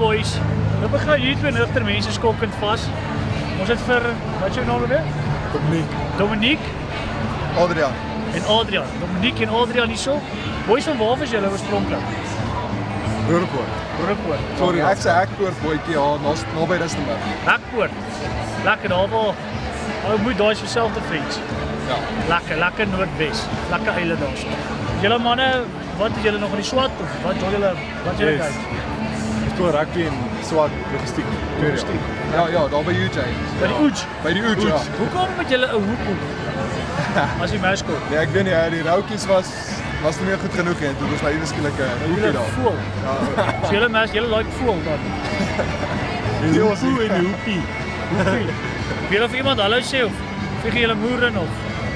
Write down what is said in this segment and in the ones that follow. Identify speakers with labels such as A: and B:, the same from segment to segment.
A: boys. Nou begin hier twee nugter mense skokkend vas. Ons het vir, wat is jou naam weer? Dominique.
B: Adrian.
A: En Adrian. Dominique en Adrian hierso. Boys, van waar is julle oorspronklik? Roodepoort.
B: Sorry, ek sê Hekpoort boetjie, ja, naby Rustenburg.
A: Hekpoort. Lekker daar waar. Ou moet daai is selfde vriends.
B: Ja.
A: Lekker Noordwes. Lekker eile daarso. Julle manne, wat is julle nog in die SWAT of wat julle kyk?
B: Speel rugby en SWAT logistiek. Ja, daar by UJ.
A: By die Oej.
B: By die Oej, ja.
A: Hoekom met julle 'n hoek? As jy mes kom.
B: Nee, ek weet nie, die routjies was nie meer goed genoeg en toe was my ewe skielik 'n hoekie daar.
A: Voel.
B: Ja.
A: So julle like voel dan.
B: Die voel in die hoekie.
A: Weet of iemand hallo sê of vlieg julle moer in of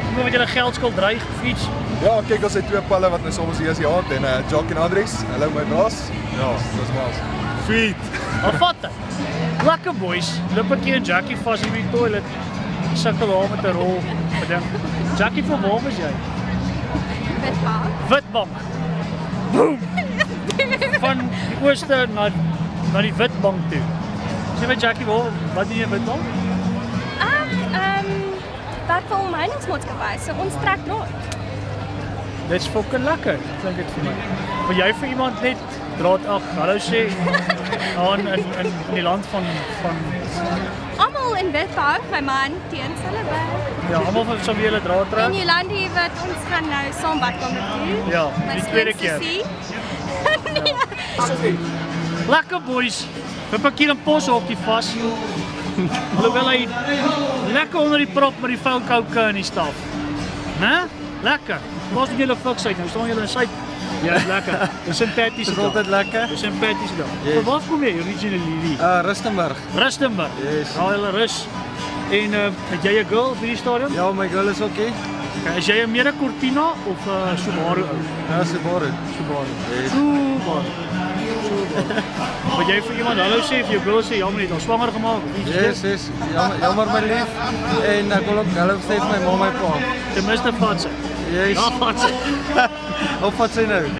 A: iemand wat julle geld skuld dreig of iets?
B: Ja, kyk ons het twee palle wat nou soms hier is die aand en Jock en Andries. Hallo my baas. Ja, dis maar.
A: Sweet. Vat dit. Lekker boys. Loop 'n keer en Jackie vas hier by die toilet. Sukkel daar met 'n rol. Gedink. Jackie, van waar was jy? Witbank. Boom. Van die ooste na die Witbank toe. Sê my Jackie, wat doen jy in Witbank?
C: Werk vir 'n omheidingsmaatskappy, so ons trek draad.
A: Dit's fucking lekker, klink dit vir my. Maar jy vir iemand net draad af, hallo sê aan in die land van
C: Almal in Witbank, my man teens hulle werk.
A: ja, almal van so wie hulle draad trek.
C: En Jolandi wat ons gaan nou saam Witbank toe.
A: Ja,
C: My
A: die tweede
C: skoon
A: keer.
C: sussie.
A: Lekker boys. Loop 'n keer 'n poshokkie vas. Alhoewel hy lekker onder die prop met die vuil koue in die staf. Né? Lekker. Pas julle fiks uit. Nou staan julle in Suid. Ja, is lekker. Dis simpaties.
D: Dis altyd lekker.
A: Dis simpaties daar.
D: Yes.
A: Van waar kom jy originally?
D: Rustenburg.
A: Rustenburg.
D: Yes.
A: Daar hulle rus. En het jy 'n girl op hierdie stadium?
D: Ja, my girl is okay.
A: Okay, is jy 'n Mera Cortina of 'n Subaru ou?
D: Ja, Subaru.
A: Yes. Subaru. Wat jy vir iemand hallo sê vir jou girl sê jammer net al swanger gemaak of iets?
D: Yes. Jammer my lief. En ek wil ook hallo sê vir my ma en my pa.
A: Ten minste vat sy.
D: Yes.
A: Ja, vat sy.
D: Of wat sy nou?